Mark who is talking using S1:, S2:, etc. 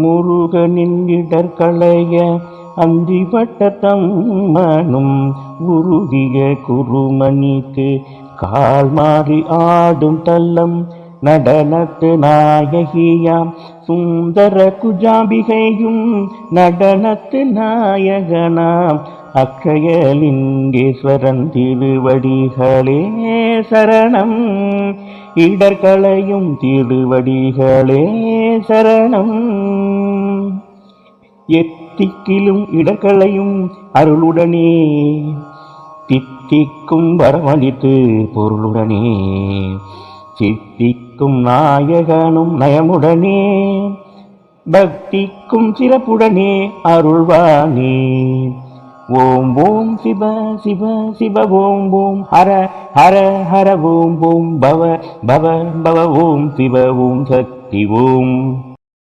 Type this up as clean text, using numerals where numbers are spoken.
S1: முருகனின் இடர்களைய அந்திப்பட்ட தம்மனும் உருகிய குருமணிக்கு கால் மாறி ஆடும் தல்லம் நடனத்து நாயகியாம் சுந்தர குஜாம்பிகையும் நடனத்து நாயகனாம் அக்ஷயலிங்கேஸ்வரன் திருவடிகளே சரணம். இடர்களையும் திருவடிகளே சரணம். எத்திக்கிலும் இடர்களையும் அருளுடனே தித்திக்கும் வரமளித்து பொருளுடனே சித்திக்கும் நாயகனும் நயமுடனே பக்திக்கும் சிறப்புடனே அருள்வானே. ஓம் ஓம் சிவ சிவ சிவ ஓம் ஓம் ஹர ஹர ஹர ஓம் ஓம் பவ பவ பவ ஓம் சிவ ஓம் சக்தி ஓம்.